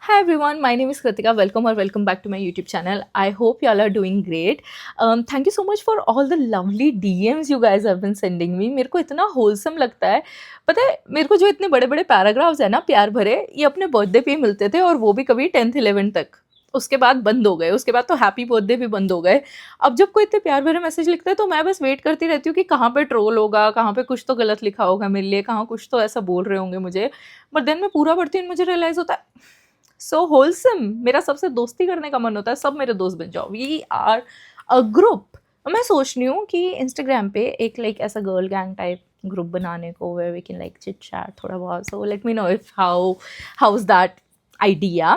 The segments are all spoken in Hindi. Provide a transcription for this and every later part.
Hi everyone, my name is Kritika. Welcome back to my YouTube channel. I hope you all are doing great. Thank you so much for all the lovely DMs you guys have been sending me. मेरे को इतना wholesome लगता है. पता है मेरे को जो इतने बड़े बड़े पैराग्राफ्स है ना प्यार भरे, ये अपने बर्थडे पे ही मिलते थे और वो भी कभी 10th 11th तक. उसके बाद बंद हो गए. उसके बाद तो हैप्पी बर्थडे भी बंद हो गए. अब जब कोई इतने प्यार भरे मैसेज लिखता है तो मैं बस वेट करती रहती हूँ कि कहाँ पे ट्रोल होगा, कहाँ पे कुछ तो गलत लिखा होगा मेरे लिए, कहाँ कुछ तो ऐसा बोल रहे होंगे मुझे. बट देन मैं पूरा पढ़ती हूँ, मुझे रियलाइज होता है सो होलसम. मेरा सबसे दोस्ती करने का मन होता है, सब मेरे दोस्त बन जाओ, वी आर अ ग्रुप. मैं सोच रही हूँ कि इंस्टाग्राम पे एक लाइक ऐसा गर्ल गैंग टाइप ग्रुप बनाने को, where we can like chit chat थोड़ा बहुत. So let me know if how is that idea.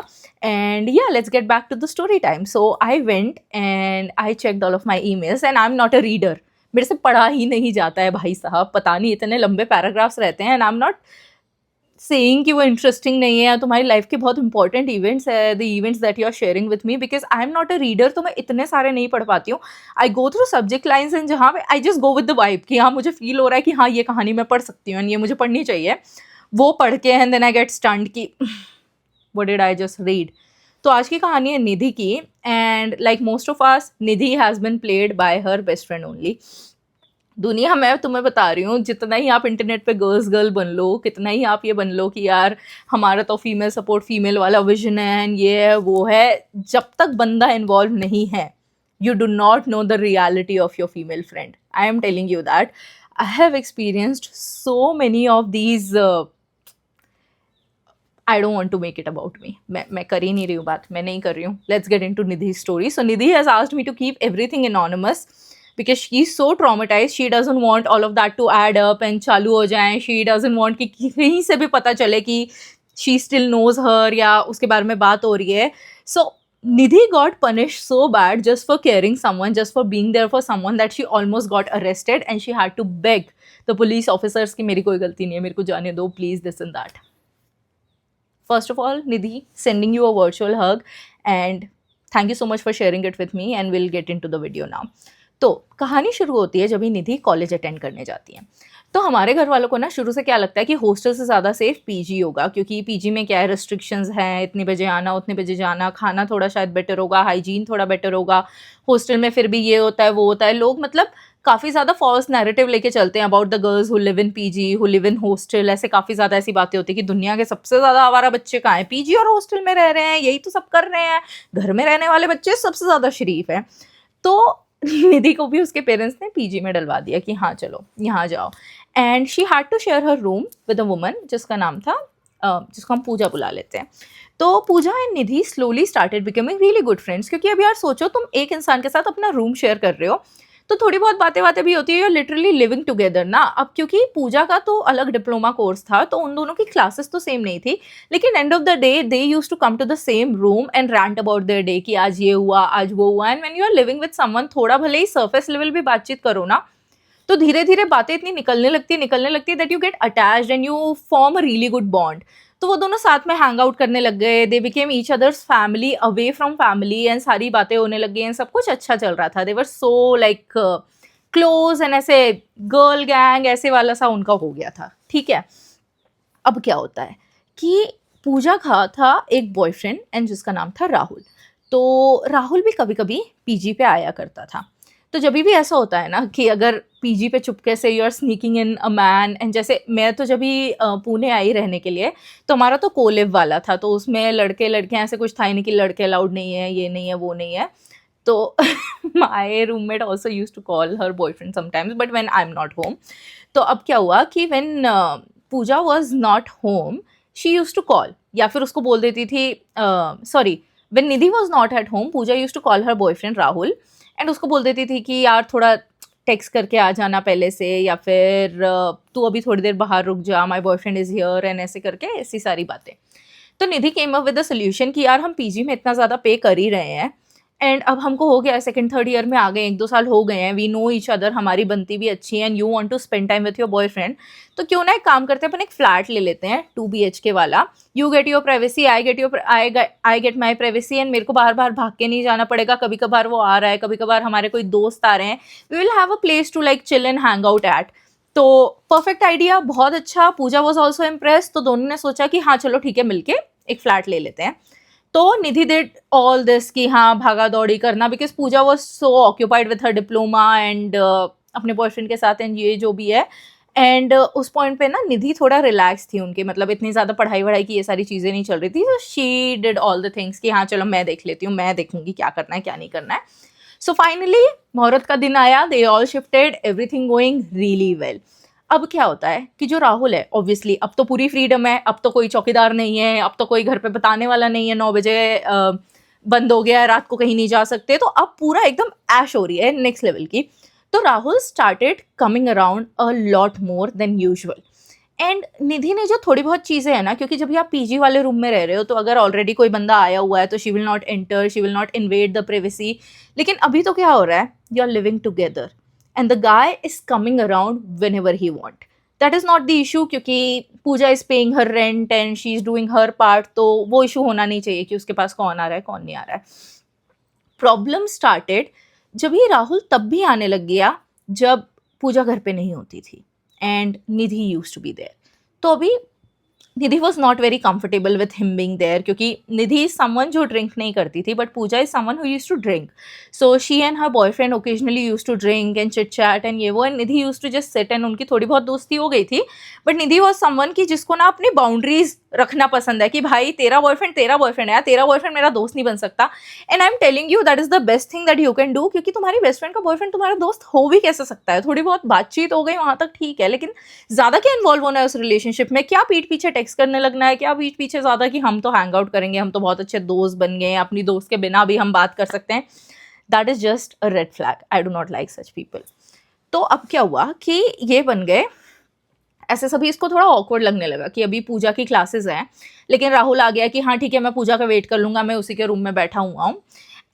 And yeah, let's get back to the story time. So I went and I checked all of my emails, and I'm not a reader. मेरे से पढ़ा ही नहीं जाता है भाई साहब, पता नहीं इतने लंबे पैराग्राफ्स रहते हैं. And I am not saying कि वो इंटरेस्टिंग नहीं है या तुम्हारी लाइफ के बहुत इंपॉर्टेंट इवेंट्स है, the events that you are sharing with me, because I am not a reader. तो मैं इतने सारे नहीं पढ़ पाती हूँ. I go through subject lines and जहाँ पे I just go with the vibe कि हाँ मुझे फील हो रहा है कि हाँ ये कहानी मैं पढ़ सकती हूँ, ये मुझे पढ़नी चाहिए. वो पढ़ के and then I get stunned कि what did I just read. तो आज की कहानी है निधि की. And like most of us, Nidhi has been played by her best friend only. दुनिया, मैं तुम्हें बता रही हूँ, जितना ही आप इंटरनेट पे गर्ल्स गर्ल बन लो, कितना ही आप ये बन लो कि यार हमारा तो फीमेल सपोर्ट, फीमेल वाला विजन है एंड ये है वो है, जब तक बंदा इन्वॉल्व नहीं है, you do not know the reality of your female friend. I am telling you that. I have experienced so many of these. I don't want to make it about me. मैं कर ही नहीं रही हूँ बात, मैं नहीं कर रही हूँ. Let's get into Nidhi's story. So Nidhi has asked me to keep everything anonymous because she's so traumatized. She doesn't want all of that to add up and चालू हो जाए. She doesn't want कि कहीं से भी पता चले कि she still knows her या उसके बारे में बात हो रही है. So Nidhi got punished so bad just for caring someone, just for being there for someone, that she almost got arrested and she had to beg the police officers कि मेरी कोई गलती नहीं है, मेरे को जाने दो please, this and that. First of all, Nidhi, sending you a virtual hug and thank you so much for sharing it with me, and we'll get into the video now. तो कहानी शुरू होती है जब ही निधि कॉलेज अटेंड करने जाती है. तो हमारे घर वालों को ना शुरू से क्या लगता है कि हॉस्टल से ज़्यादा सेफ पीजी होगा, क्योंकि पीजी में क्या है, रेस्ट्रिक्शंस हैं, इतने बजे आना उतने बजे जाना, खाना थोड़ा शायद बेटर होगा, हाइजीन थोड़ा बेटर होगा. हॉस्टल में फिर भी ये होता है वो होता है. लोग मतलब काफ़ी ज़्यादा फॉल्स नैरेटिव लेके चलते हैं about the girls who live in PG, who live in hostel. ऐसे काफ़ी ज़्यादा ऐसी बातें होती है कि दुनिया के सबसे ज़्यादा आवारा बच्चे कहाँ हैं, पीजी और हॉस्टल में रह रहे हैं, यही तो सब कर रहे हैं, घर में रहने वाले बच्चे सबसे ज़्यादा शरीफ हैं. तो निधि को भी उसके पेरेंट्स ने पीजी में डलवा दिया कि हाँ चलो यहाँ जाओ. And she had to share her room with a woman जिसका नाम था जिसको हम पूजा बुला लेते हैं. तो Pooja and Nidhi slowly started becoming really good friends, क्योंकि अब यार सोचो तुम एक इंसान के साथ अपना रूम शेयर कर रहे हो तो थोड़ी बहुत बातें बातें भी होती है, यू लिटरली लिविंग टुगेदर ना. अब क्योंकि पूजा का तो अलग डिप्लोमा कोर्स था तो उन दोनों की क्लासेस तो सेम नहीं थी, लेकिन end of the day they used to come to the same room and rant about their day कि आज ये हुआ आज वो हुआ. And when you are living with someone, थोड़ा भले ही सरफेस लेवल भी बातचीत करो ना, तो धीरे धीरे बातें इतनी निकलने लगती है that you get attached and you form a really good bond. तो वो दोनों साथ में हैंग आउट करने लग गए. They became each others family away from family and सारी बातें होने लग गई एंड सब कुछ अच्छा चल रहा था. दे वर सो लाइक क्लोज एंड ऐसे गर्ल गैंग ऐसे वाला सा उनका हो गया था. ठीक है, अब क्या होता है कि पूजा का था एक बॉयफ्रेंड एंड जिसका नाम था राहुल. तो राहुल भी कभी कभी पीजी पे आया करता था. तो जब भी ऐसा होता है ना कि अगर पीजी पे चुपके से you are sneaking in a man, and जैसे मैं तो जब भी पुणे आई रहने के लिए, तो हमारा तो कोलिव वाला था, तो उसमें लड़के लड़कियां ऐसे कुछ था ही नहीं कि लड़के अलाउड नहीं है, ये नहीं है वो नहीं है. तो my roommate also used to call her boyfriend sometimes, but when I'm not home. तो अब क्या हुआ कि when Puja was not home, she used to call, या फिर उसको बोल देती थी sorry, when Nidhi was not at home, Pooja used to call her boyfriend Rahul and उसको बोल देती थी कि यार थोड़ा टेक्स्ट करके आ जाना पहले से, या फिर तू अभी थोड़ी देर बाहर रुक जा, my boyfriend is here, and ऐसे करके ऐसी सारी बातें. तो Nidhi came up with a solution कि यार हम पीजी में इतना ज़्यादा पे कर ही रहे हैं एंड अब हमको हो गया, सेकंड थर्ड ईयर में आ गए, 1-2 साल हो गए हैं, वी नो ईच अदर, हमारी बनती भी अच्छी है and you want to spend time with your boyfriend. तो क्यों ना एक काम करते हैं, अपन एक फ्लैट ले लेते हैं 2 BHK वाला. You get your privacy, I get my privacy, and मेरे को बार बार भाग के नहीं जाना पड़ेगा. कभी कभार वो आ रहा है, कभी कभार हमारे कोई दोस्त आ रहे हैं, we will have a place to like chill and hang out at. तो परफेक्ट आइडिया, बहुत अच्छा. Pooja was also impress. तो दोनों ने सोचा कि हाँ चलो ठीक है, मिलके एक फ्लैट ले लेते हैं. तो निधि डिड ऑल दिस कि हाँ भागा दौड़ी करना, because Pooja was so occupied with her diploma and अपने बॉयफ्रेंड के साथ एंड ये जो भी है। एंड उस पॉइंट पे ना निधि थोड़ा रिलैक्स थी उनकी, मतलब इतनी ज़्यादा पढ़ाई वढ़ाई की ये सारी चीज़ें नहीं चल रही थी। तो she did all the things कि हाँ चलो मैं देख लेती हूँ, मैं देखूंगी क्या करना है क्या नहीं करना है। सो फाइनली मुहूर्त का दिन आया, they all shifted, everything going really well. अब क्या होता है कि जो राहुल है ऑब्वियसली अब तो पूरी फ्रीडम है, अब तो कोई चौकीदार नहीं है, अब तो कोई घर पे बताने वाला नहीं है 9 बजे बंद हो गया है, रात को कहीं नहीं जा सकते, तो अब पूरा एकदम ऐश हो रही है नेक्स्ट लेवल की। तो Rahul started coming around a lot more than usual. And Nidhi ने जो थोड़ी बहुत चीज़ें हैं ना, क्योंकि जब आप पीजी वाले रूम में रह रहे हो तो अगर ऑलरेडी कोई बंदा आया हुआ है तो she will not enter, she will not invade the privacy. लेकिन अभी तो क्या हो रहा है, you are living together and the guy is coming around whenever he want. That is not the issue, क्योंकि Pooja is paying her rent and she is doing her part, तो वो इशू होना नहीं चाहिए कि उसके पास कौन आ रहा है कौन नहीं आ रहा है। प्रॉब्लम स्टार्टेड जब ये राहुल तब भी आने लग गया जब पूजा घर पे नहीं होती थी and Nidhi used to be there. तो अभी Nidhi was not very comfortable with him being there, क्योंकि निधि इज समवन जो ड्रिंक नहीं करती थी, but Pooja is someone who used to drink. So she and her boyfriend occasionally used to drink and chit chat and ये वो, and Nidhi used to just sit, and उनकी थोड़ी बहुत दोस्ती हो गई थी। बट निधि वॉज समवन की जिसको ना अपनी बाउंड्रीज रखना पसंद है कि भाई तेरा बॉयफ्रेंड है, तेरा बॉयफ्रेंड मेरा दोस्त नहीं बन सकता। And I am telling you that is the best thing that you can do, क्योंकि तुम्हारी बेस्ट फ्रेंड का बॉयफ्रेंड तुम्हारा दोस्त हो भी कैसे सकता है। थोड़ी बहुत बातचीत हो गई वहां तक ठीक है, लेकिन ज्यादा क्या इन्वॉल्व होना है उस रिलेशनशिप में, क्या पीठ पीछे टेक्स्ट करने लगना है, क्या पीठ पीछे ज्यादा कि हम तो हैंग आउट करेंगे, हम तो बहुत अच्छे दोस्त बन गए हैं, अपनी दोस्त के बिना भी हम बात कर सकते हैं। That is just a red flag, I do not like such people. तो अब क्या हुआ कि ये बन गए ऐसे, सभी इसको थोड़ा ऑकवर्ड लगने लगा कि अभी पूजा की क्लासेस हैं, लेकिन राहुल आ गया कि हाँ ठीक है मैं पूजा का वेट कर लूंगा, मैं उसी के रूम में बैठा हुआ हूँ।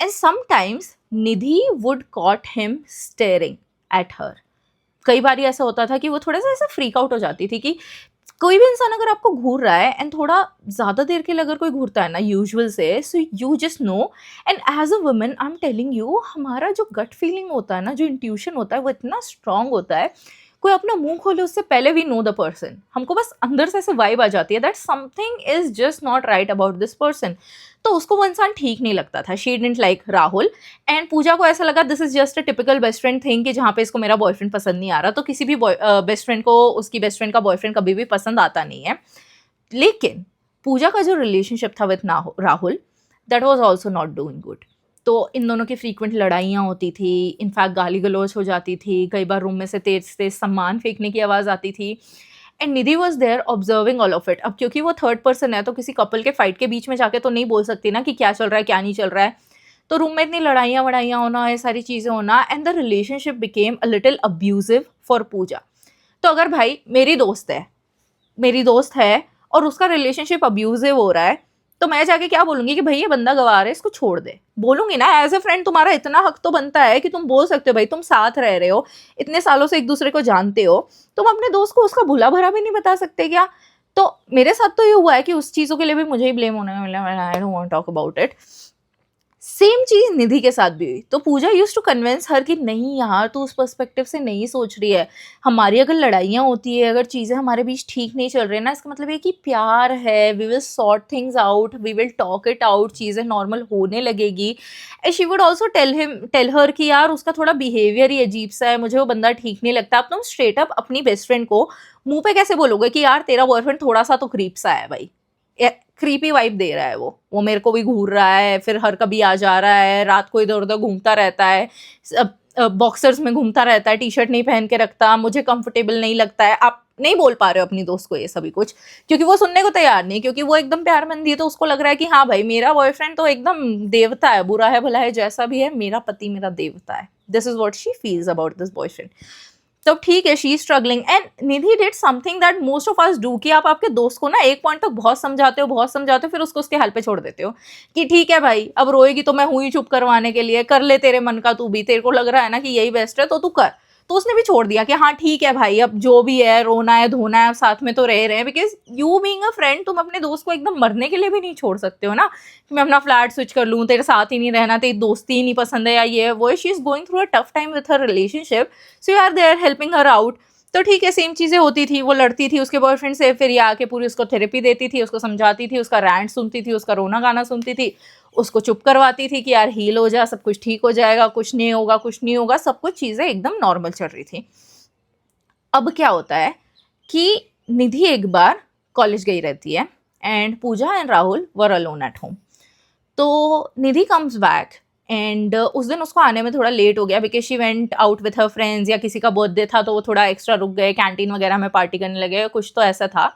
And sometimes Nidhi would cot him staring at her. कई बार ऐसा होता था कि वो थोड़ा सा ऐसा फ्रीक आउट हो जाती थी कि कोई भी इंसान अगर आपको घूर रहा है एंड थोड़ा ज़्यादा देर के लिए अगर कोई घूरता है ना यूजुअल से, so you just know. And as a woman I am telling you, हमारा जो गट फीलिंग होता है ना, जो इंट्यूशन होता है वो इतना स्ट्रांग होता है, कोई अपना मुंह खोले उससे पहले वी नो द पर्सन, हमको बस अंदर से ऐसे वाइब आ जाती है that something is just not right about this person. तो उसको वो इंसान ठीक नहीं लगता था, she didn't like Rahul. And Pooja को ऐसा लगा this is just a typical best friend thing कि जहाँ पे इसको मेरा बॉयफ्रेंड पसंद नहीं आ रहा, तो किसी भी बेस्ट फ्रेंड को उसकी बेस्ट फ्रेंड का बॉयफ्रेंड कभी भी पसंद आता नहीं है। लेकिन पूजा का जो रिलेशनशिप था with Rahul, that was also not doing good. तो इन दोनों की फ्रीक्वेंट लड़ाइयाँ होती थी, इनफैक्ट गाली गलौज हो जाती थी, कई बार रूम में से तेज तेज सामान फेंकने की आवाज़ आती थी। And Nidhi was there observing all of it. अब क्योंकि वो थर्ड पर्सन है तो किसी कपल के फाइट के बीच में जाके तो नहीं बोल सकती ना कि क्या चल रहा है क्या नहीं चल रहा है। तो रूम में इतनी लड़ाइयाँ वड़ाइयाँ होना, ये सारी चीज़ें होना, and the relationship became a little abusive for Pooja. तो अगर भाई मेरी दोस्त है और उसका रिलेशनशिप अब्यूजिव हो रहा है, तो मैं जाके क्या बोलूंगी कि भाई ये बंदा गवा रहा है, इसको छोड़ दे। बोलूंगी ना, एज ए फ्रेंड तुम्हारा इतना हक तो बनता है कि तुम बोल सकते हो भाई तुम साथ रह रहे हो, इतने सालों से एक दूसरे को जानते हो, तुम अपने दोस्त को उसका भुला भरा भी नहीं बता सकते क्या? तो मेरे साथ तो ये हुआ है कि उस चीज़ों के लिए भी मुझे ही ब्लेम होने वाला है, I don't want talk about it. Same चीज निधि के साथ भी हुई। तो पूजा यूज टू कन्विंस हर कि नहीं यार तू उस पर्सपेक्टिव से नहीं सोच रही है, हमारी अगर लड़ाइयाँ होती है, अगर चीज़ें हमारे बीच ठीक नहीं चल रही है ना, इसका मतलब ये कि प्यार है, we will sort things out, we will talk it out, चीज़ें नॉर्मल होने लगेगी। And she would also tell her कि यार उसका थोड़ा बिहेवियर ही अजीब सा है, मुझे वो बंदा ठीक नहीं लगता। अब तुम स्ट्रेट अप अपनी बेस्ट फ्रेंड को मुंह पे कैसे बोलोगे कि यार तेरा बॉयफ्रेंड थोड़ा सा तो क्रीप सा है भाई, क्रीपी वाइब दे रहा है, वो मेरे को भी घूर रहा है, फिर हर कभी आ जा रहा है, रात को इधर उधर घूमता रहता है, बॉक्सर्स में घूमता रहता है, टी शर्ट नहीं पहन के रखता, मुझे कंफर्टेबल नहीं लगता है। आप नहीं बोल पा रहे हो अपनी दोस्त को ये सभी कुछ, क्योंकि वो सुनने को तैयार नहीं, क्योंकि वो एकदम प्यारमंदी है, तो उसको लग रहा है कि हाँ भाई मेरा बॉयफ्रेंड तो एकदम देवता है, बुरा है भला है जैसा भी है, मेरा पति मेरा देवता है। This is what she feels about this boyfriend. तो ठीक है, she is struggling and Nidhi did something that most of us do, कि आप आपके दोस्त को ना एक पॉइंट तक बहुत समझाते हो, फिर उसको उसके हाल पे छोड़ देते हो कि ठीक है भाई अब रोएगी तो मैं हूं ही चुप करवाने के लिए, कर ले तेरे मन का तू भी, तेरे को लग रहा है ना कि यही बेस्ट है तो तू कर। तो उसने भी छोड़ दिया कि हाँ ठीक है भाई अब जो भी है, रोना है धोना है, साथ में तो रह रहे हैं, because you being a friend तुम अपने दोस्त को एकदम मरने के लिए भी नहीं छोड़ सकते हो ना कि मैं अपना फ्लैट स्विच कर लूँ, तेरे साथ ही नहीं रहना, तेरी दोस्ती ही नहीं पसंद है या ये वो। She is going through a tough time with her relationship, so you are there helping her out. तो ठीक है, सेम चीज़ें होती थी, वो लड़ती थी उसके बॉयफ्रेंड से, फिर ये आके पूरी उसको थेरेपी देती थी, उसको समझाती थी, उसका रैंट सुनती थी, उसका रोना गाना सुनती थी, उसको चुप करवाती थी कि यार हील हो जा, सब कुछ ठीक हो जाएगा, कुछ नहीं होगा, कुछ नहीं होगा, सब कुछ चीज़ें एकदम नॉर्मल चल रही थी। अब क्या होता है कि निधि एक बार कॉलेज गई रहती है and Pooja and Rahul were alone at home. तो निधि कम्स बैक एंड उस दिन उसको आने में थोड़ा लेट हो गया because she went out with her friends, या किसी का बर्थडे था तो वो थोड़ा एक्स्ट्रा रुक गए, कैंटीन वगैरह में पार्टी करने लगे, कुछ तो ऐसा था।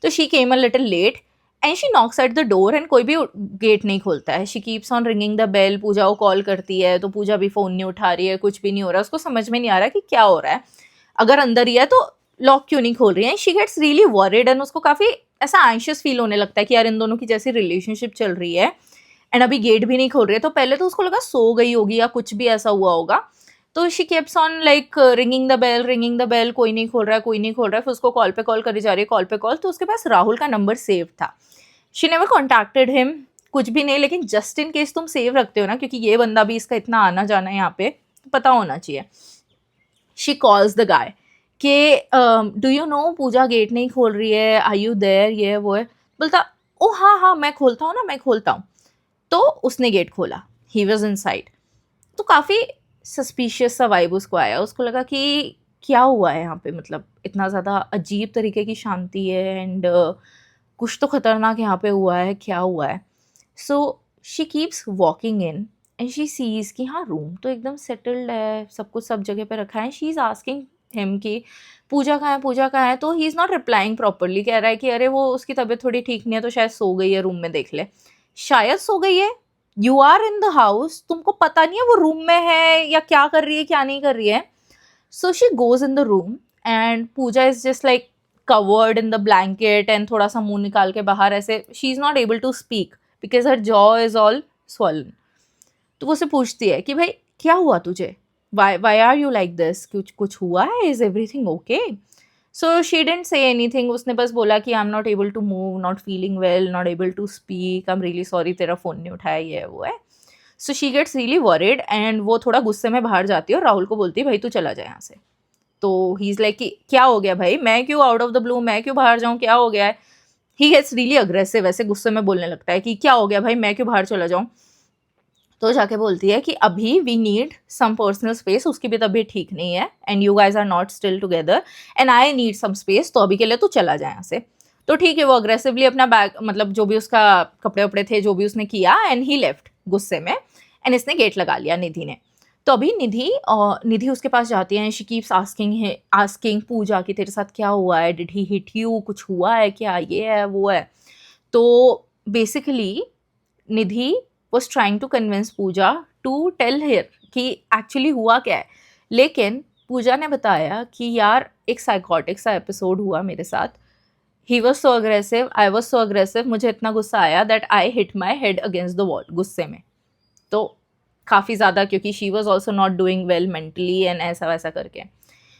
तो she came a little late and she knocks at the door and कोई भी गेट नहीं खोलता है। She keeps on ringing the bell, Pooja को कॉल करती है तो पूजा भी फ़ोन नहीं उठा रही है, कुछ भी नहीं हो रहा, उसको समझ में नहीं आ रहा कि क्या हो रहा है, अगर अंदर ही है तो लॉक क्यों नहीं खोल रही है। She gets really worried and उसको काफ़ी ऐसा एंशियस फील होने लगता है कि यार इन दोनों की जैसी रिलेशनशिप चल रही है एंड अभी गेट भी नहीं खोल रही है। तो पहले तो उसको लगा सो गई होगी या कुछ भी ऐसा हुआ होगा, तो she keeps on like ringing the bell, कोई नहीं खोल रहा है, कोई नहीं खोल रहा है। फिर उसको कॉल पे कॉल करी जा रही है, कॉल पे कॉल, तो उसके पास राहुल का नंबर सेव था। शी नेवर कॉन्टैक्टेड हिम, कुछ भी नहीं, लेकिन जस्ट इन केस तुम सेव रखते हो ना, क्योंकि ये बंदा भी इसका इतना आना जाना है यहाँ पे, पता होना चाहिए। शी कॉल्स द गाय कि do you know Pooja gate नहीं खोल रही है, आर यू देयर, ये वो है। बोलता ओ हाँ हाँ मैं खोलता हूँ ना, मैं खोलता हूँ। तो उसने गेट खोला, ही वॉज इनसाइड। तो काफ़ी सस्पिशियस सा वाइब उसको आया, उसको लगा कि क्या हुआ है यहाँ पे, मतलब इतना ज़्यादा अजीब तरीके की शांति है एंड कुछ तो खतरनाक यहाँ पे हुआ है, क्या हुआ है। So she keeps walking in and she sees कि हाँ रूम तो एकदम सेटल्ड है, सब कुछ सब जगह पे रखा है। शी इज़ आस्किंग हिम कि पूजा कहाँ है, पूजा कहाँ है। तो ही इज़ नॉट रिप्लाइंग प्रॉपरली, कह रहा है कि अरे वो उसकी तबीयत थोड़ी ठीक नहीं है तो शायद सो गई है, रूम में देख ले। शायद सो गई है, you are in the house, तुमको पता नहीं है वो रूम में है या क्या कर रही है क्या नहीं कर रही है। So she goes in the room and Pooja is just like covered in the blanket and थोड़ा सा मुंह निकाल के बाहर ऐसे, she is not able to speak because her jaw is all swollen. तो वो उसे पूछती है कि भाई क्या हुआ तुझे, why are you like this, कुछ हुआ है, is everything okay. So she didn't say anything, उसने बस बोला कि I am not able to move, not feeling well, not able to speak, I am really sorry, तेरा फ़ोन नहीं उठाया, ये वो है। So she gets really worried and वो थोड़ा गुस्से में बाहर जाती है और राहुल को बोलती है भाई तू चला जाए यहाँ से। तो ही इज़ लाइक कि क्या हो गया भाई, मैं क्यों आउट ऑफ द ब्लू, मैं क्यों बाहर जाऊँ, क्या हो गया है। ही गेट्स रियली अग्रेसिव, ऐसे गुस्से में बोलने लगता है कि क्या हो गया भाई, मैं क्यों बाहर चला जाऊँ। तो जाके बोलती है कि अभी we need some personal space, उसकी भी तबीयत ठीक नहीं है and you guys are not still together and I need some space, तो अभी के लिए तू चला जाए यहाँ से। तो ठीक है, वो अग्रेसिवली अपना बैग, मतलब जो भी उसका कपड़े वपड़े थे जो भी उसने किया एंड ही लेफ्ट गुस्से में एंड इसने गेट लगा लिया निधि ने। तो अभी निधि उसके पास जाती है, शी कीप्स आस्किंग पूजा कि तेरे साथ क्या हुआ है, डिड ही हिट यू, कुछ हुआ है क्या, ये है वो है। तो basically Nidhi was trying to convince Pooja to tell her कि एक्चुअली हुआ क्या है, लेकिन पूजा ने बताया कि यार एक साइकोटिक सा एपिसोड हुआ मेरे साथ, he was so aggressive, I was so aggressive, मुझे इतना गुस्सा आया that I hit my head against the wall गुस्से में। तो काफ़ी ज़्यादा, क्योंकि she was also not doing well mentally and ऐसा वैसा करके।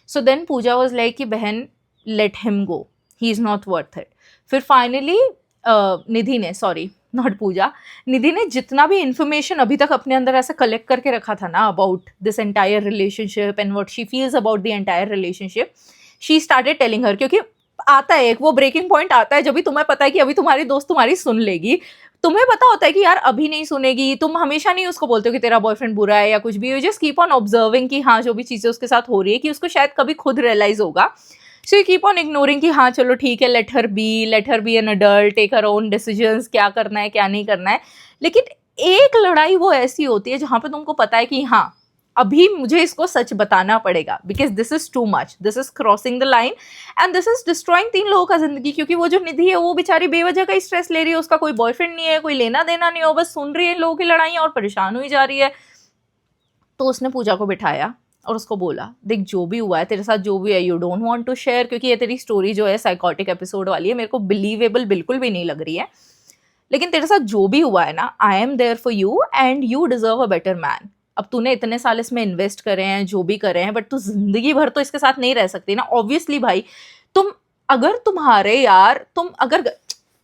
So then Pooja was like कि बहन let him go, he is not worth it. फिर फाइनली निधि ने, सॉरी नॉट पूजा, निधि ने जितना भी इन्फॉर्मेशन अभी तक अपने अंदर ऐसा कलेक्ट करके रखा था ना about this entire relationship and what she feels about the entire relationship, she started telling her. क्योंकि आता है एक वो ब्रेकिंग पॉइंट आता है जब भी तुम्हें पता है कि अभी तुम्हारी दोस्त तुम्हारी सुन लेगी, तुम्हें पता होता है कि यार अभी नहीं सुनेगी, तुम हमेशा नहीं उसको बोलते हो कि तेरा बॉयफ्रेंड बुरा है या कुछ भी, you just keep on observing कि हाँ जो भी चीज़ें उसके साथ हो रही है कि उसको शायद कभी खुद रियलाइज होगा। So you keep on ignoring कि हाँ चलो ठीक है, let her be an adult, take her own decisions, क्या करना है क्या नहीं करना है। लेकिन एक लड़ाई वो ऐसी होती है जहाँ पे तुमको पता है कि हाँ अभी मुझे इसको सच बताना पड़ेगा because this is too much, this is crossing the line and this is destroying 3 लोगों का जिंदगी। क्योंकि वो जो निधि है वो बेचारी बेवजह का ही स्ट्रेस ले रही है, उसका कोई बॉयफ्रेंड नहीं है, कोई लेना देना नहीं हो, बस सुन रही है इन लोगों की लड़ाइयाँ और परेशान हुई जा रही है। तो उसने पूजा को बिठाया और उसको बोला देख जो भी हुआ है तेरे साथ, जो भी है you don't want to share, क्योंकि ये तेरी स्टोरी जो है साइकोटिक एपिसोड वाली है, मेरे को बिलीवेबल बिल्कुल भी नहीं लग रही है, लेकिन तेरे साथ जो भी हुआ है ना, I am there for you and you deserve a better man. अब तूने इतने साल इसमें इन्वेस्ट करे हैं, जो भी करे हैं, बट तू जिंदगी भर तो इसके साथ नहीं रह सकती ना ऑब्वियसली भाई। तुम अगर तुम्हारे यार तुम अगर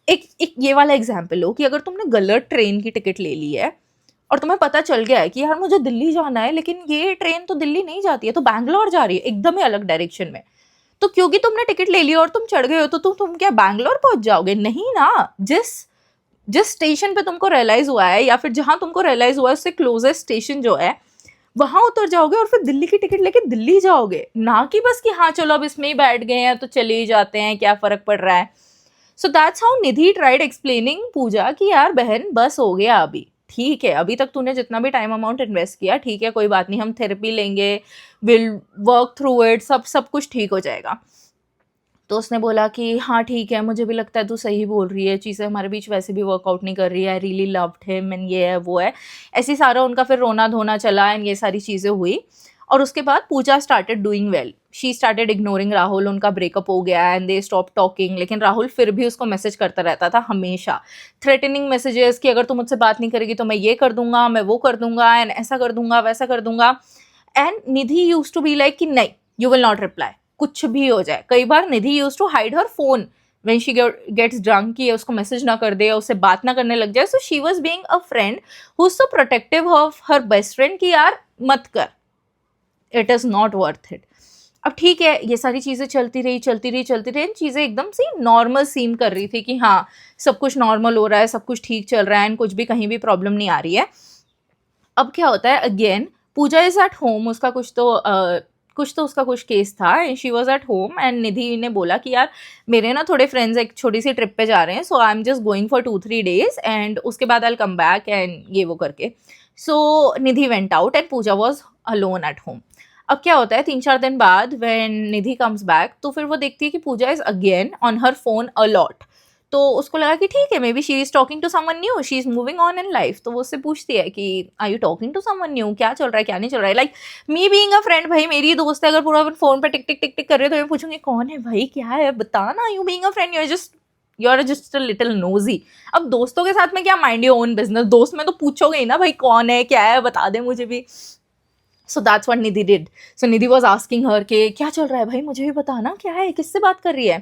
एक ये वाला एग्जाम्पल हो कि अगर तुमने गलत ट्रेन की टिकट ले ली है और तुम्हें पता चल गया है कि यार मुझे दिल्ली जाना है, लेकिन ये ट्रेन तो दिल्ली नहीं जाती है, तो बैंगलोर जा रही है एकदम ही अलग डायरेक्शन में, तो क्योंकि तुमने टिकट ले लिया और तुम चढ़ गए हो तो तुम क्या बैंगलोर पहुंच जाओगे? नहीं ना। जिस जिस स्टेशन पे तुमको रियलाइज हुआ है या फिर जहां तुमको रियलाइज हुआ है उससे क्लोजेस्ट स्टेशन जो है वहां उतर जाओगे और फिर दिल्ली की टिकट लेके दिल्ली जाओगे, ना कि बस कि हाँ चलो अब इसमें ही बैठ गए हैं तो चले ही जाते हैं, क्या फर्क पड़ रहा है। So that's how Nidhi tried explaining Pooja कि यार बहन बस हो गया अभी, ठीक है, अभी तक तूने जितना भी टाइम अमाउंट इन्वेस्ट किया ठीक है, कोई बात नहीं, हम थेरेपी लेंगे, विल वर्क थ्रू इट, सब कुछ ठीक हो जाएगा। तो उसने बोला कि हाँ ठीक है, मुझे भी लगता है तू सही बोल रही है, चीज़ें हमारे बीच वैसे भी वर्कआउट नहीं कर रही है, I really loved him and ये है वो है, ऐसी सारा उनका फिर रोना धोना चला एंड ये सारी चीज़ें हुई। और उसके बाद Pooja started doing well, she started ignoring Rahul, उनका ब्रेकअप हो गया एंड दे स्टॉप टॉकिंग, लेकिन राहुल फिर भी उसको मैसेज करता रहता था हमेशा, थ्रेटनिंग मैसेजेस कि अगर तुम मुझसे बात नहीं करेगी तो मैं ये कर दूंगा, मैं वो कर दूंगा एंड ऐसा कर दूंगा वैसा कर दूंगा। And Nidhi use to be like कि नहीं, यू विल नॉट रिप्लाई, कुछ भी हो जाए। कई बार Nidhi use to hide her phone when she gets drunk, कि उसको मैसेज ना कर दे या उससे बात ना करने लग जाए। So she was being a friend who is so protective of her best friend कि यार मत कर, it is not worth it. अब ठीक है, ये सारी चीज़ें चलती रही चीज़ें एकदम से नॉर्मल सीम कर रही थी कि हाँ सब कुछ नॉर्मल हो रहा है, सब कुछ ठीक चल रहा है एंड कुछ भी कहीं भी प्रॉब्लम नहीं आ रही है। अब क्या होता है, again Pooja is at home, उसका कुछ केस था and she was at home and Nidhi ने बोला कि यार मेरे ना थोड़े फ्रेंड्स एक छोटी सी ट्रिप पे जा रहे हैं, so I am just going for 2-3 days and उसके बाद I will come back and ये वो करके। So Nidhi went out and Pooja was alone at home. अब क्या होता है, 3-4 दिन बाद व्हेन निधि कम्स बैक तो फिर वो देखती है कि Pooja is again on her phone a lot. तो उसको लगा कि ठीक है, maybe she is talking to someone new, she is moving on in life. तो वो उससे पूछती है कि are you talking to someone new, क्या चल रहा है क्या नहीं चल रहा है। Like me being a friend, भाई मेरी दोस्त है, अगर पूरा फोन पे टिक टिक टिक टिक कर रहे हो तो मैं पूछूंगी कौन है भाई, क्या है बता ना। You being a friend you are just a little nosy. अब दोस्तों के साथ में क्या माइंड योर ओन बिजनेस, दोस्त में तो पूछोगे ही ना भाई कौन है क्या है बता दे मुझे भी। So that's what Nidhi did. So Nidhi was asking हर के क्या चल रहा है भाई, मुझे भी बताना क्या है, किससे बात कर रही है।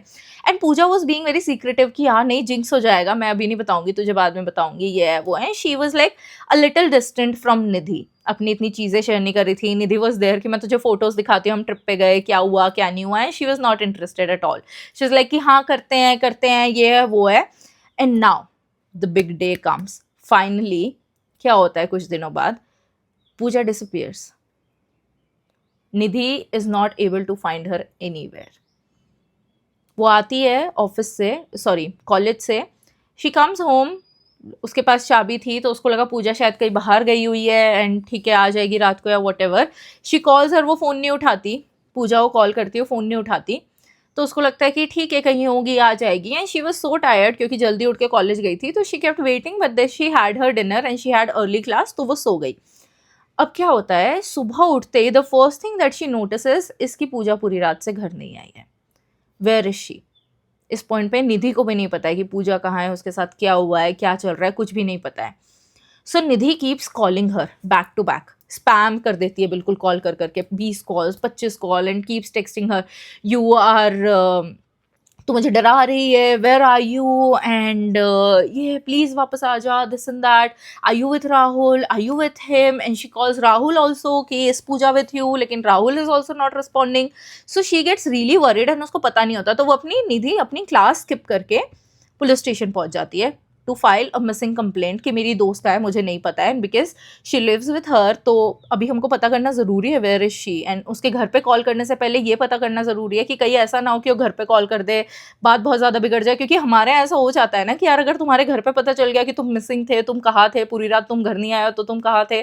And Pooja was being very secretive कि यार नहीं जिंक्स हो जाएगा, मैं अभी नहीं बताऊंगी तुझे, बाद में बताऊंगी, ये है वो है। She was like a little distant from Nidhi, अपनी इतनी चीज़ें शेयर नहीं कर रही थी। निधि वॉज देयर कि मैं तुझे फोटोज दिखाती हूँ हम ट्रिप पे गए, क्या हुआ क्या नहीं हुआ है। She was not interested at all. She was like कि हाँ करते हैं ये है वो है। And now the big day comes finally. क्या होता है, कुछ दिनों बाद Pooja disappears, Nidhi is not able to find her anywhere. वो आती है ऑफिस से, सॉरी कॉलेज से, शी कम्स होम, उसके पास चाबी थी तो उसको लगा पूजा शायद कहीं बाहर गई हुई है एंड ठीक है आ जाएगी रात को या what ever. She calls her, वो फ़ोन नहीं उठाती, पूजा को कॉल करती है, फ़ोन नहीं उठाती। तो उसको लगता है कि ठीक है कहीं होगी आ जाएगी। And she was so tired क्योंकि जल्दी उठ के कॉलेज गई थी, तो she kept waiting but then she had her dinner and she had early class, तो वो सो गई। अब क्या होता है, सुबह उठते the first thing that she notices इसकी पूजा पूरी रात से घर नहीं आई है। Where is she? इस पॉइंट पे निधि को भी नहीं पता है कि पूजा कहाँ है, उसके साथ क्या हुआ है, क्या चल रहा है, कुछ भी नहीं पता है। So Nidhi keeps calling her back to back, spam कर देती है बिल्कुल, कॉल कर करके 20 calls 25 call and keeps texting her, you are तो मुझे डरा रही है, वेयर आर यू एंड ये प्लीज़ वापस आ जा, this and that, are you with Rahul, are you with him. And she calls Rahul also कि इस पूजा विथ यू, लेकिन Rahul is also not responding. So she gets really worried and उसको पता नहीं होता। तो वो अपनी निधि अपनी क्लास स्किप करके पुलिस स्टेशन पहुंच जाती है to file a missing complaint कि मेरी दोस्त का है, मुझे नहीं पता है, because she lives with her. तो अभी हमको पता करना ज़रूरी है वेयर इज शी, एंड उसके घर पे कॉल करने से पहले ये पता करना ज़रूरी है कि कहीं ऐसा ना हो कि वो घर पे कॉल कर दे, बात बहुत ज़्यादा बिगड़ जाए। क्योंकि हमारे यहाँ ऐसा हो जाता है ना कि यार अगर तुम्हारे घर पे पता चल गया कि तुम मिसिंग थे, तुम कहाँ थे पूरी रात, तुम घर नहीं आए हो तो तुम कहाँ थे,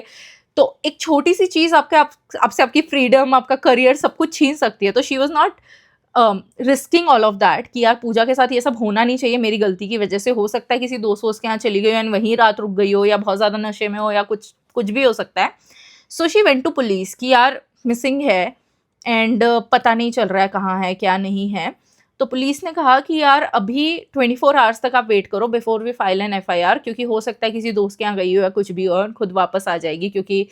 तो एक छोटी सी चीज़ आपसे आपकी फ्रीडम, आपका करियर, सब कुछ छीन सकती है। तो she was not risking all of that कि यार पूजा के साथ ये सब होना नहीं चाहिए मेरी गलती की वजह से। हो सकता है किसी दोस्त वोस्त के यहाँ चली गई हो एंड वहीं रात रुक गई हो, या बहुत ज़्यादा नशे में हो, या कुछ कुछ भी हो सकता है। So she went to police कि यार मिसिंग है एंड पता नहीं चल रहा है कहाँ है क्या नहीं है। तो पुलिस ने कहा कि यार अभी 24 आवर्स तक आप वेट करो before we file an FIR, क्योंकि हो सकता है किसी दोस्त के यहाँ गई हो या कुछ भी हो और खुद वापस आ जाएगी, क्योंकि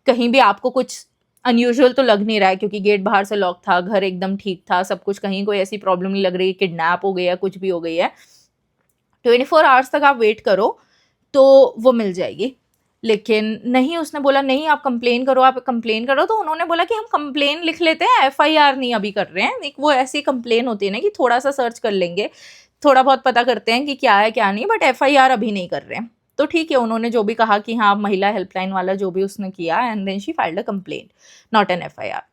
कहीं भी आपको कुछ अनयूजुअल तो लग नहीं रहा है, क्योंकि गेट बाहर से लॉक था, घर एकदम ठीक था, सब कुछ, कहीं कोई ऐसी प्रॉब्लम नहीं लग रही, किडनैप हो गई है, कुछ भी हो गई है। 24 आवर्स तक आप वेट करो तो वो मिल जाएगी। लेकिन नहीं, उसने बोला नहीं आप कंप्लेन करो, आप कंप्लेन करो। तो उन्होंने बोला कि हम कंप्लेन लिख लेते हैं, एफआईआर नहीं अभी कर रहे हैं। एक वो ऐसी कंप्लेन होती है ना कि थोड़ा सा सर्च कर लेंगे, थोड़ा बहुत पता करते हैं कि क्या है क्या नहीं, बट एफआईआर अभी नहीं कर रहे हैं। तो ठीक है, उन्होंने जो भी कहा कि हाँ महिला हेल्पलाइन वाला जो भी उसने किया, and then she filed a complaint, not an FIR.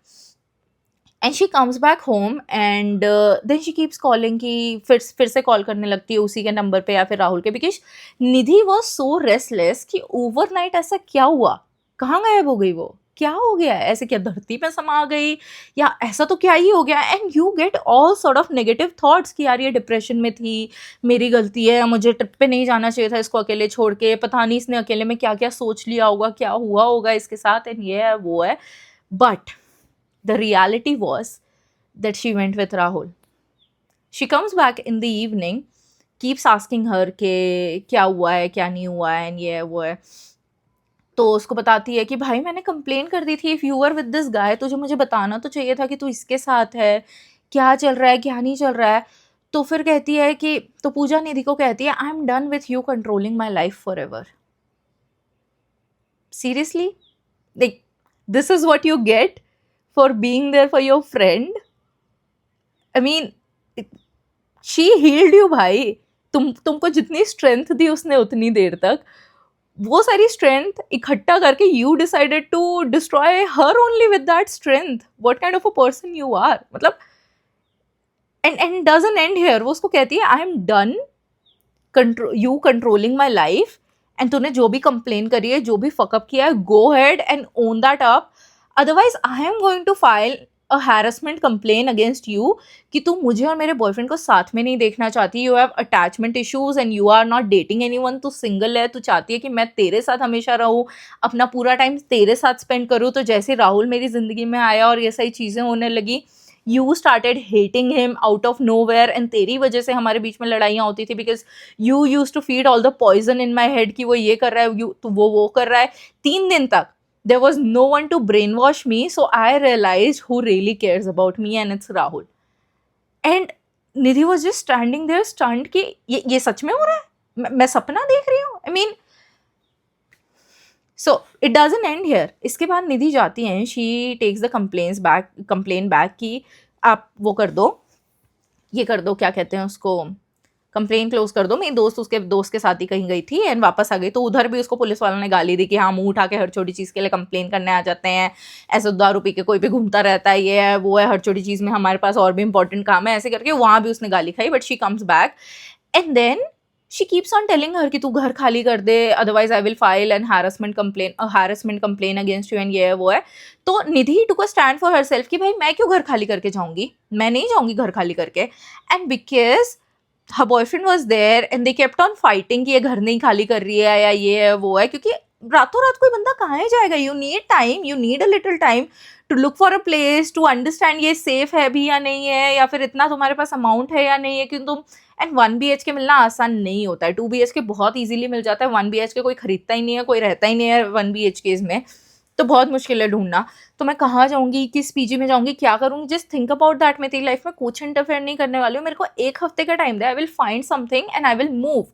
And she comes back home and then she keeps calling, कि फिर से कॉल करने लगती है उसी के नंबर पे या फिर राहुल के, because Nidhi was so restless कि ओवरनाइट ऐसा क्या हुआ, कहाँ गायब हो गई वो, क्या हो गया, ऐसे क्या धरती पे समा गई, या ऐसा तो क्या ही हो गया। And you get all sort of negative thoughts कि यार ये डिप्रेशन में थी, मेरी गलती है, मुझे ट्रिप पे नहीं जाना चाहिए था इसको अकेले छोड़ के, पता नहीं इसने अकेले में क्या क्या सोच लिया होगा, क्या हुआ होगा इसके साथ, एंड ये है वो है। But the reality was that she went with Rahul. She comes back in the evening, keeps asking her के क्या हुआ है क्या नहीं हुआ है, and ये है वो है। तो उसको बताती है कि भाई मैंने कंप्लेन कर दी थी, if you were with this guy, तुझे मुझे बताना तो चाहिए था कि तू इसके साथ है, क्या चल रहा है क्या नहीं चल रहा है। तो फिर कहती है कि, तो पूजा निधि को कहती है, I am done with you controlling my life for ever. Seriously, like this is what you get for being there for your friend. I mean, she healed you भाई। तुमको जितनी स्ट्रेंथ दी उसने उतनी देर तक, वो सारी स्ट्रेंथ इकट्ठा करके you decided to destroy her only with that strength. What kind of a person you are, मतलब। And doesn't end here. वो उसको कहती है I am done you controlling my life, and तूने जो भी कंप्लेन करी है, जो भी फकअप किया है, go ahead and own that up, otherwise I am going to file a harassment complaint against you कि तू मुझे और मेरे बॉयफ्रेंड को साथ में नहीं देखना चाहती, you have attachment issues and you are not dating anyone, तू सिंगल है, तू चाहती है कि मैं तेरे साथ हमेशा रहूँ, अपना पूरा टाइम तेरे साथ स्पेंड करूँ। तो जैसे राहुल मेरी ज़िंदगी में आया और ये सारी चीज़ें होने लगी, you started hating him out of nowhere, and तेरी वजह से हमारे बीच में लड़ाइयाँ होती थी, because you use to feed all the poison in my head कि वो ये कर रहा है, यू तो वो कर रहा है। 3 दिन तक there was no one to brainwash me, so I realized who really cares about me, and it's Rahul. And Nidhi was just standing there stunned कि ये सच में हो रहा है, मैं सपना देख रही हूँ। I mean, so it doesn't end here. इसके बाद निधि जाती हैं, she takes the complaint back कि आप वो कर दो, ये कर दो, क्या कहते हैं उसको, कंप्लेन क्लोज कर दो। मेरी दोस्त उसके दोस्त के साथ ही कहीं गई थी एंड वापस आ गई, तो उधर भी उसको पुलिस वालों ने गाली दी कि हाँ मुंह उठा के हर छोटी चीज़ के लिए कंप्लेन करने आ जाते हैं, ऐसे दारू पी के कोई भी घूमता रहता है, ये है वो है, हर छोटी चीज़ में हमारे पास और भी इंपॉर्टेंट काम है, ऐसे करके वहाँ भी उसने गाली खाई। But she comes back and then she keeps on telling her कि तू घर खाली कर दे, otherwise I will file an harassment complaint against you, and ये है वो है। तो Nidhi took a stand for herself कि भाई मैं क्यों घर खाली करके जाऊंगी, मैं नहीं जाऊंगी घर खाली करके। And because her boyfriend was there and they kept on fighting कि ये घर नहीं खाली कर रही है या ये है वो है, क्योंकि रातों रात कोई बंदा कहाँ जाएगा। You need time, you need a little time to look for a place, to understand ये सेफ है भी या नहीं है, या फिर इतना तुम्हारे पास अमाउंट है या नहीं है, क्योंकि तुम एंड 1 BHK मिलना आसान नहीं होता है। 2 BHK बहुत ईजिली मिल जाता है, 1 BHK कोई खरीदता ही नहीं है, कोई रहता ही नहीं है 1 BHK में, तो बहुत मुश्किल है ढूंढना। तो मैं कहाँ जाऊँगी, किस पीजी में जाऊँगी, क्या करूँगी, जस्ट थिंक अबाउट दैट। मैं तेरी लाइफ में कुछ इंटरफेयर नहीं करने वाली हूँ, मेरे को 1 हफ्ते का time they, I will find something and I will move.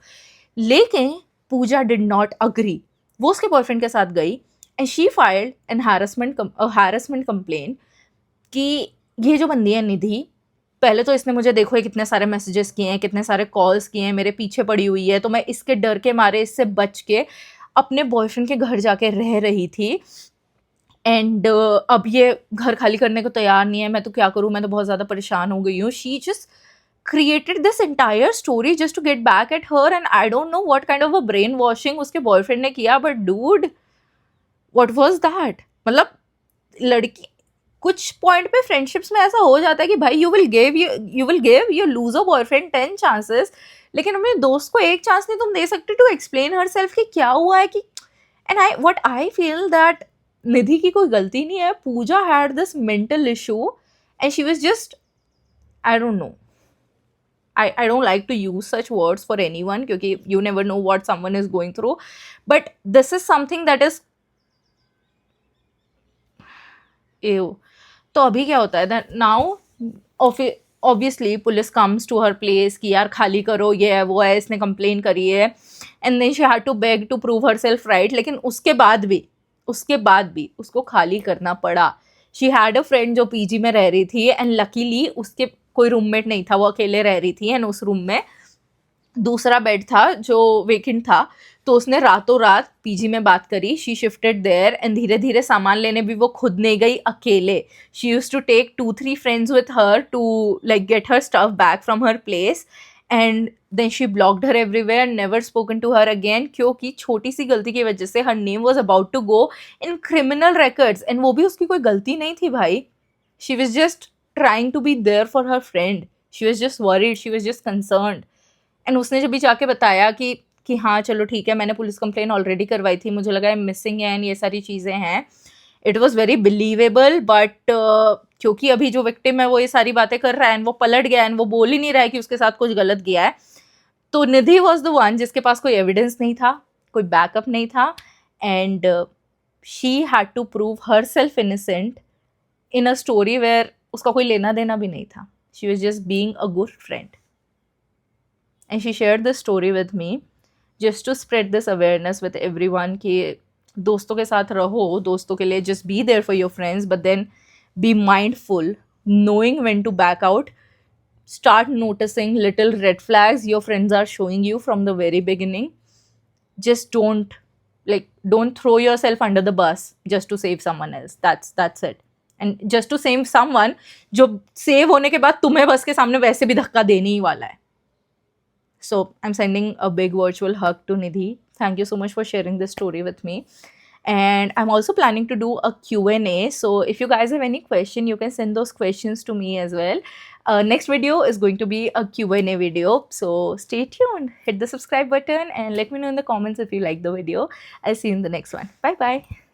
लेकिन पूजा डिड नॉट अग्री, वो उसके बॉयफ्रेंड के साथ गई and she filed an harassment complain कि ये जो बंदी है निधि, पहले तो इसने मुझे देखो कितने सारे मैसेजेस किए हैं, कितने सारे कॉल्स किए हैं, मेरे पीछे पड़ी हुई है, तो मैं इसके डर के मारे इससे बच के अपने बॉयफ्रेंड के घर जाके रह रही थी। एंड अब ये घर खाली करने को तैयार नहीं है, मैं तो क्या करूँ, मैं तो बहुत ज़्यादा परेशान हो गई हूँ। She just created this entire story just to get back at her, and I don't know what kind of a brainwashing उसके बॉयफ्रेंड ने किया, but dude, what was that? मतलब लड़की कुछ पॉइंट पे फ्रेंडशिप्स में ऐसा हो जाता है कि भाई you will give your loser boyfriend 10 chances, लेकिन अपने दोस्त को 1 चांस नहीं तुम दे सकते टू एक्सप्लेन हर सेल्फ कि क्या हुआ है। कि and I feel that Nidhi की कोई गलती नहीं है, Pooja had this mental issue and she was just, I don't know, I don't like to use such words for anyone क्योंकि you never know what someone is going through, but this is something that is ew. तो अभी क्या होता है that now obviously police comes to her place कि यार खाली करो, ये है वो है, इसने कंप्लेन करी है, and then she had to beg to prove herself right. लेकिन उसके बाद भी उसको खाली करना पड़ा. शी हैड अ फ्रेंड जो पीजी में रह रही थी, एंड लकीली उसके कोई रूममेट नहीं था, वो अकेले रह रही थी, एंड उस रूम में दूसरा बेड था जो वेकेंट था. तो उसने रातों रात पीजी में बात करी. शी शिफ्टेड देयर, एंड धीरे धीरे सामान लेने भी वो खुद नहीं गई अकेले. She use to take 2-3 friends with her to like get her stuff back from her place, and then she blocked her everywhere, never spoken to her again, क्योंकि छोटी सी गलती की वजह से her name was about to go in criminal records. And वो भी उसकी कोई गलती नहीं थी भाई. She was just trying to be there for her friend. She was just worried, she was just concerned. And उसने जब भी जाके बताया कि हाँ चलो ठीक है, मैंने पुलिस कंप्लेन ऑलरेडी करवाई थी, मुझे लगा है मिसिंग है एंड ये सारी चीज़ें हैं, it was very believable. But क्योंकि अभी जो विक्टिम है वो ये सारी बातें कर रहा है, एंड वो पलट गया, एंड वो बोल ही नहीं रहा है कि उसके साथ कुछ गलत गया है, तो निधि वॉज द वन जिसके पास कोई एविडेंस नहीं था, कोई बैकअप नहीं था, and she had to prove herself innocent in a story where उसका कोई लेना देना भी नहीं था. She was just being a good friend. And she shared this story with me just to spread this awareness with everyone कि दोस्तों के साथ रहो, दोस्तों के लिए just be there for your friends, but then be mindful, knowing when to back out. Start noticing little red flags your friends are showing you from the very beginning. Just don't throw yourself under the bus just to save someone else. That's it. And just to save someone जो save होने के बाद तुम्हें बस के सामने वैसे भी धक्का देने ही वाला है. So I'm sending a big virtual hug to Nidhi. Thank you so much for sharing this story with me. And I'm also planning to do a Q&A. So if you guys have any question, you can send those questions to me as well. Next video is going to be a Q&A video. So stay tuned. Hit the subscribe button and let me know in the comments if you like the video. I'll see you in the next one. Bye bye.